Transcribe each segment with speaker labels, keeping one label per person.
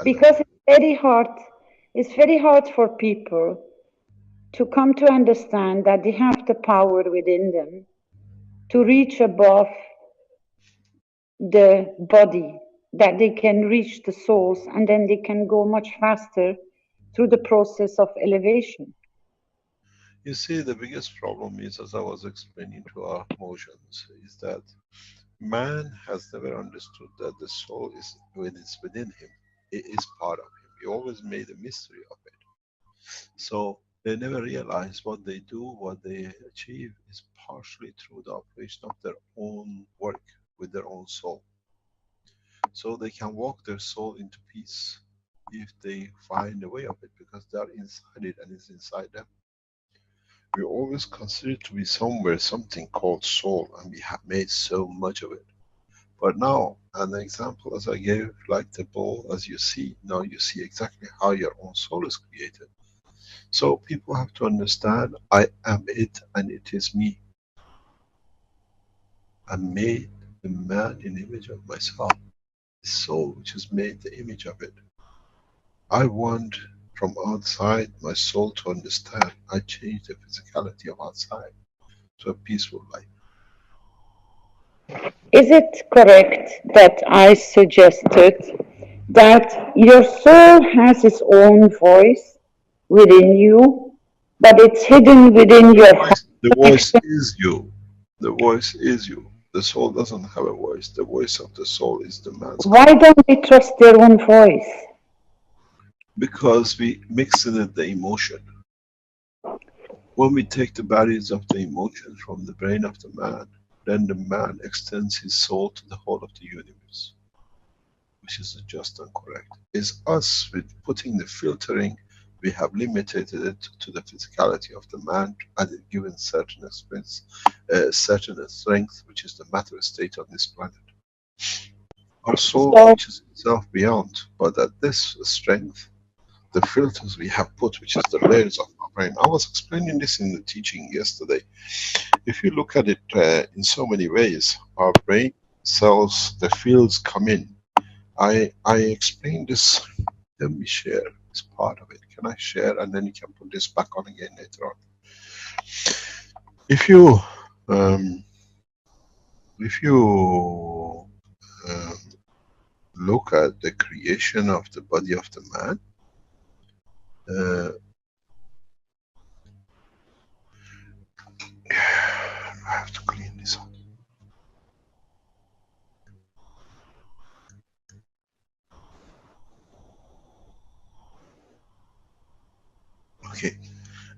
Speaker 1: Because it's very hard for people to come to understand that they have the power within them to reach above the body, that they can reach the souls, and then they can go much faster through the process of elevation.
Speaker 2: You see, the biggest problem is, as I was explaining to our emotions, is that man has never understood that the soul is when it's within him, it is part of him. He always made a mystery of it. So they never realize what they do, what they achieve is partially through the operation of their own work with their own soul. So they can walk their soul into peace if they find a way of it, because they are inside it and it's inside them. We always consider it to be somewhere something called soul, and we have made so much of it. But now, an example as I gave, like the ball, as you see, now you see exactly how your own soul is created. So people have to understand, I am it and it is me. I made the man in the image of myself. The soul which has made the image of it. I want from outside my soul to understand. I change the physicality of outside to a peaceful life.
Speaker 1: Is it correct that I suggested that your soul has its own voice within you, but it's hidden within your heart?
Speaker 2: The voice is you. The voice is you. The soul doesn't have a voice. The voice of the soul is the man's.
Speaker 1: Why don't they trust their own voice?
Speaker 2: Because we mix in it the emotion. When we take the barriers of the emotions from the brain of the man, then the man extends his soul to the whole of the universe, which is just and correct. It's us with putting the filtering, we have limited it to the physicality of the man at a given certain expense, certain strength, which is the matter state on this planet. Our soul reaches itself beyond, but at this strength, the filters we have put, which is the layers of our brain. I was explaining this in the teaching yesterday. If you look at it in so many ways, our brain cells, the fields come in. I explained this. Let me share this part of it. Can I share, and then you can put this back on again later on. If you look at the creation of the body of the man, I have to clean this up. Okay,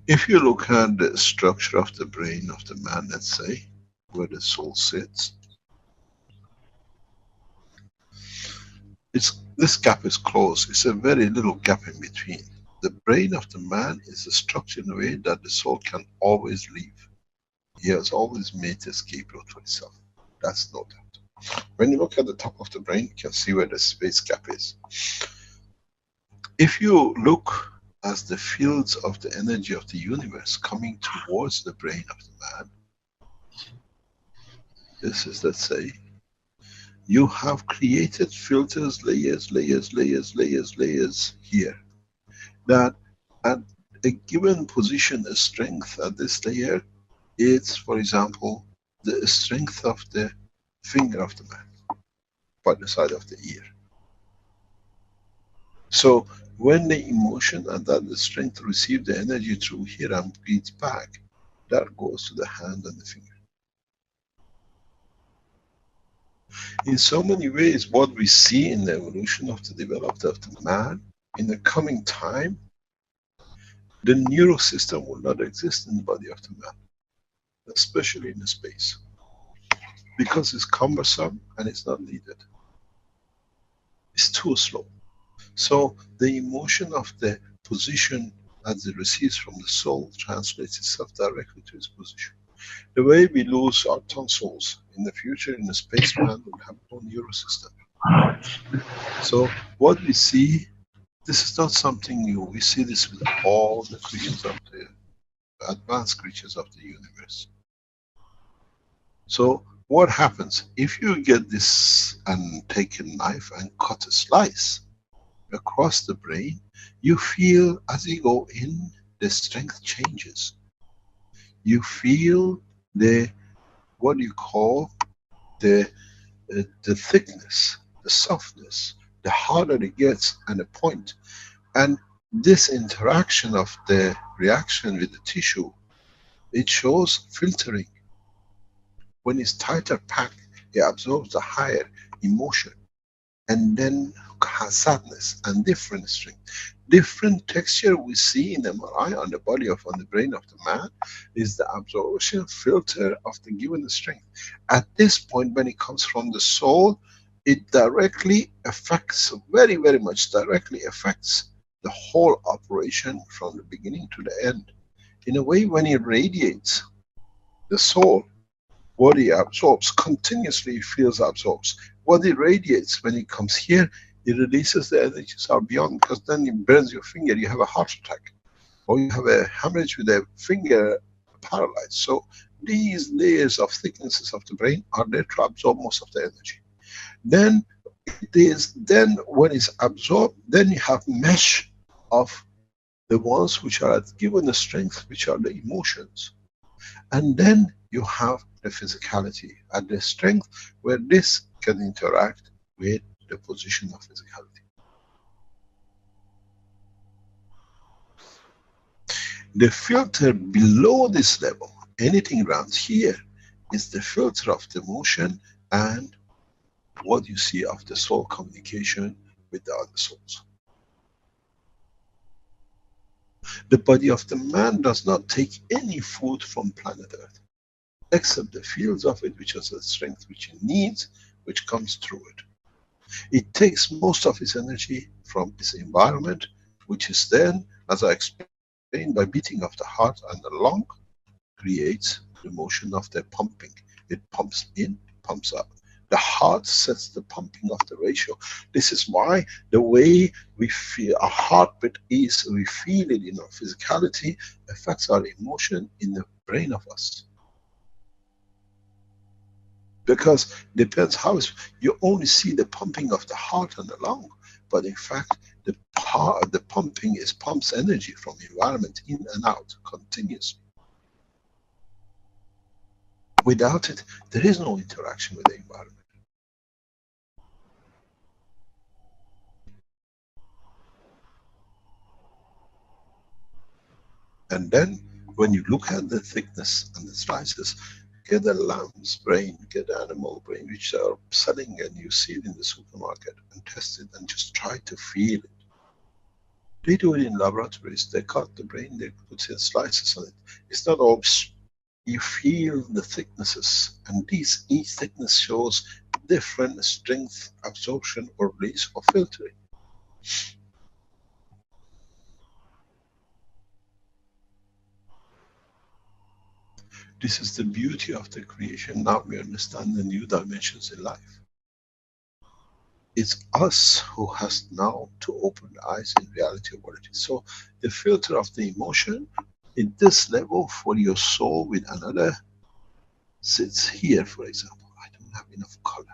Speaker 2: if you look at the structure of the brain of the man, let's say, where the soul sits, this gap is closed. It's a very little gap in between. The brain of the man is structured in a way that the soul can always leave. He has always made the escape route for himself. That's no doubt. When you look at the top of the brain, you can see where the space gap is. If you look as the fields of the energy of the universe coming towards the brain of the man, this is, let's say, you have created filters, layers here. That at a given position, a strength at this layer, it's, for example, the strength of the finger of the man by the side of the ear. So when the emotion and that the strength receive the energy through here and beats back, that goes to the hand and the finger. In so many ways, what we see in the evolution of the development of the man, in the coming time, the neural system will not exist in the body of the man, especially in the space, because it's cumbersome and it's not needed. It's too slow. So the emotion of the position as it receives from the soul translates itself directly to its position. The way we lose our tonsils in the future in the spaceman will have no neural system. So what we see, this is not something new. We see this with all the creatures of the advanced creatures of the universe. So what happens if you get this and take a knife and cut a slice? across the brain, you feel as you go in, the strength changes. You feel the, what you call, the thickness, the softness, the harder it gets, and the point. And this interaction of the reaction with the tissue, it shows filtering. When it's tighter packed, it absorbs the higher emotion, and then has sadness and different strength. Different texture we see in MRI on the body of, on the brain of the man, is the absorption filter of the given strength. At this point, when it comes from the soul, it directly affects, very, very much directly affects the whole operation from the beginning to the end. In a way, when it radiates, the soul, what it absorbs, continuously feels absorbs. What it radiates, when it comes here, it releases the energies are beyond, because then it burns your finger, you have a heart attack. Or you have a hemorrhage with a finger paralyzed. So these layers of thicknesses of the brain are there to absorb most of the energy. Then it is, then when it's absorbed, then you have mesh of the ones which are at given the strength, which are the emotions. And then you have the physicality and the strength, where this can interact with the position of physicality. The filter below this level, anything around here, is the filter of the motion and what you see of the soul communication with the other souls. The body of the man does not take any food from planet Earth, except the fields of it, which has the strength which it needs, which comes through it. It takes most of its energy from its environment, which is then, as I explained, by beating of the heart and the lung, creates the motion of the pumping. It pumps in, pumps out. The heart sets the pumping of the ratio. This is why the way we feel our heartbeat is, we feel it in our physicality, affects our emotion in the brain of us. Because depends how you only see the pumping of the heart and the lung, but in fact the pumping is pumps energy from the environment in and out continuously. Without it, there is no interaction with the environment. And then when you look at the thickness and the slices, get a lamb's brain, get animal brain, which they are selling, and you see it in the supermarket, and test it and just try to feel it. They do it in laboratories. They cut the brain, they put in slices on it. It's not all, you feel the thicknesses, and each thickness shows different strength, absorption or release or filtering. This is the beauty of the creation. Now we understand the new dimensions in life. It's us who has now to open the eyes in reality of what it is. So the filter of the emotion in this level for your soul with another sits here, for example. I don't have enough color.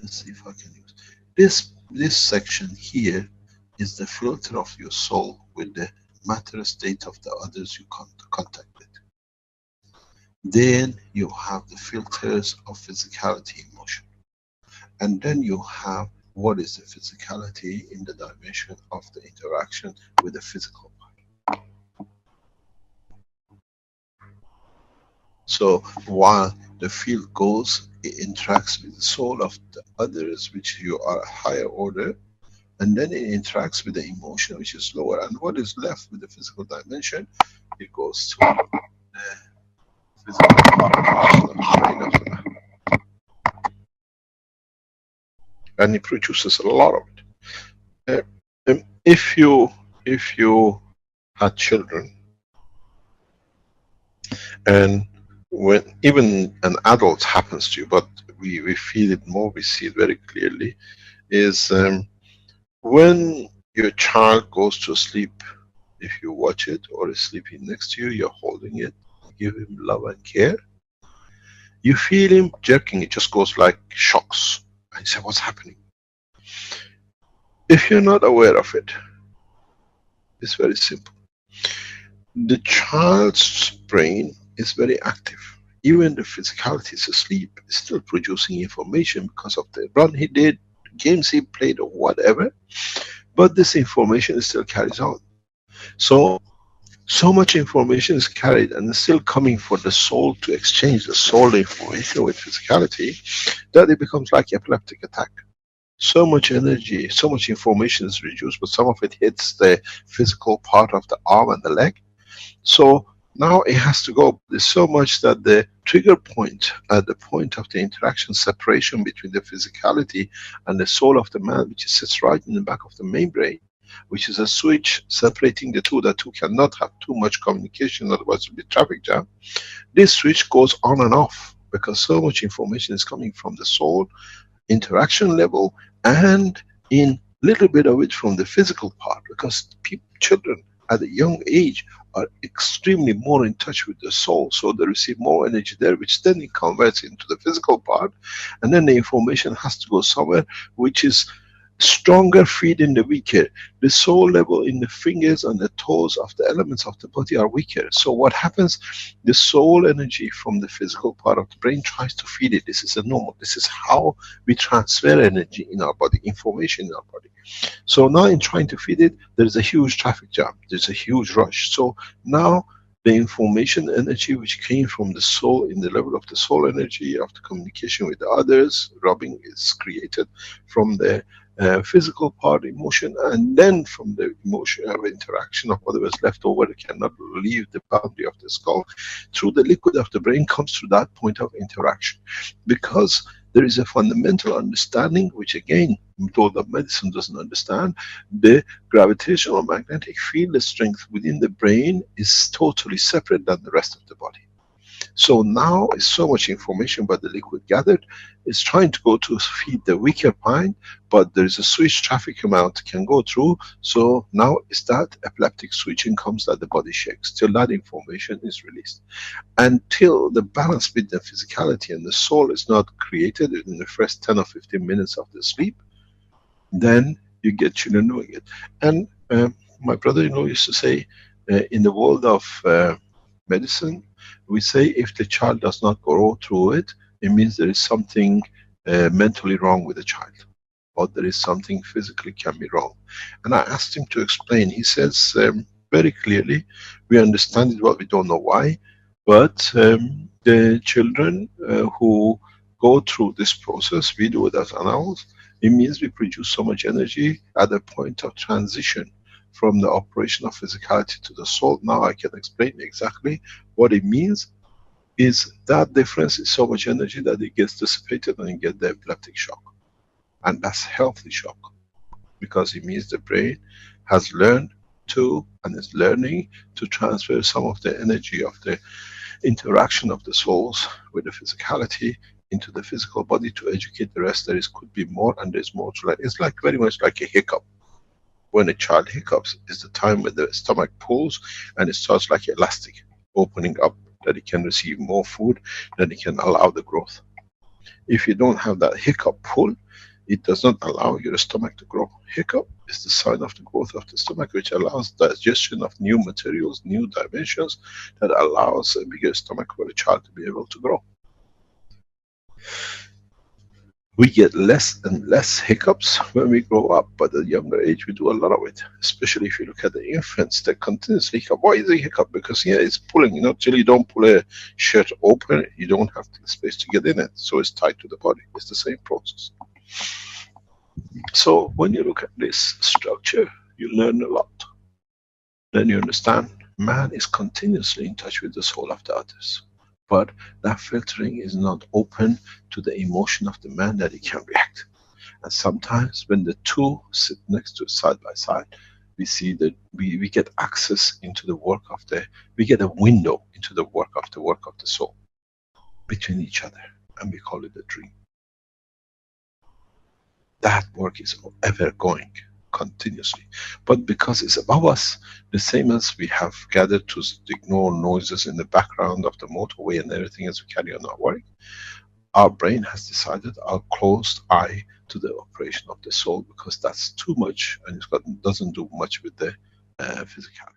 Speaker 2: Let's see if I can use this section here is the filter of your soul with the matter state of the others you contact with. Then you have the filters of physicality, emotion. And then you have what is the physicality in the dimension of the interaction with the physical body. So while the field goes, it interacts with the soul of the others, which you are a higher order, and then it interacts with the emotion, which is lower, and what is left with the physical dimension, it goes to the physical communication of the brain of the man. And it produces a lot of it. If you had children, and when even an adult happens to you, but we feel it more, we see it very clearly, is when your child goes to sleep, if you watch it or is sleeping next to you, you're holding it, give him love and care, you feel him jerking, it just goes like shocks. And you say, what's happening? If you're not aware of it, it's very simple. The child's brain is very active. Even the physicality is asleep, it's still producing information because of the run he did, games he played, or whatever. But this information still carries on. So much information is carried and is still coming for the soul to exchange the soul information with physicality, that it becomes like epileptic attack. So much energy, so much information is reduced, but some of it hits the physical part of the arm and the leg. So now it has to go. There's so much that the trigger point, at the point of the interaction, separation between the physicality and the soul of the man, which sits right in the back of the main brain, which is a switch separating the two. The two cannot have too much communication, otherwise it will be traffic jam. This switch goes on and off because so much information is coming from the soul interaction level, and in little bit of it from the physical part, because children at a young age are extremely more in touch with the soul, so they receive more energy there, which then it converts into the physical part, and then the information has to go somewhere which is stronger feeding the weaker. The soul level in the fingers and the toes of the elements of the body are weaker. So what happens? The soul energy from the physical part of the brain tries to feed it. This is a normal. This is how we transfer energy in our body, information in our body. So now in trying to feed it, there's a huge traffic jam. There's a huge rush. So now the information energy which came from the soul, in the level of the soul energy of the communication with the others, rubbing is created from the physical part, emotion, and then from the emotion of interaction of whatever is left over, it cannot leave the boundary of the skull, through the liquid of the brain comes to that point of interaction. Because there is a fundamental understanding, which again, though the medicine doesn't understand, the gravitational magnetic field strength within the brain is totally separate than the rest of the body. So now is so much information, but the liquid gathered is trying to go to feed the weaker point, but there is a switch traffic amount can go through. So now is that epileptic switching comes that the body shakes till that information is released. Until the balance between the physicality and the soul is not created in the first 10 or 15 minutes of the sleep, then you get children doing it. And my brother-in-law used to say, in the world of medicine, we say if the child does not grow through it, it means there is something mentally wrong with the child, or there is something physically can be wrong. And I asked him to explain. He says very clearly, we understand it, but we don't know why. But the children who go through this process, we do it as adults, it means we produce so much energy at the point of transition from the operation of physicality to the soul. Now I can explain exactly what it means. Is that difference is so much energy that it gets dissipated and you get the epileptic shock. And that's healthy shock, because it means the brain has learned to, and is learning to transfer some of the energy of the interaction of the souls with the physicality into the physical body to educate the rest. There is could be more, and there's more to learn. It's like very much like a hiccup. When a child hiccups is the time when the stomach pulls and it starts like elastic, opening up that it can receive more food, that it can allow the growth. If you don't have that hiccup pull, it does not allow your stomach to grow. Hiccup is the sign of the growth of the stomach, which allows digestion of new materials, new dimensions, that allows a bigger stomach for the child to be able to grow. We get less and less hiccups when we grow up, but at a younger age we do a lot of it. Especially if you look at the infants, they continuously hiccup. Why is it hiccup? Because yeah, it's pulling, till you don't pull a shirt open, you don't have the space to get in it. So it's tied to the body. It's the same process. So when you look at this structure, you learn a lot. Then you understand man is continuously in touch with the soul of the others. But that filtering is not open to the emotion of the man that he can react. And sometimes when the two sit next to side by side, we see that we get access into the work of we get a window into the work of the soul between each other, and we call it a dream. That work is ever going, continuously. But because it's above us, the same as we have gathered to ignore noises in the background of the motorway and everything as we carry on our work, our brain has decided a closed eye to the operation of the soul, because that's too much and doesn't do much with the physicality.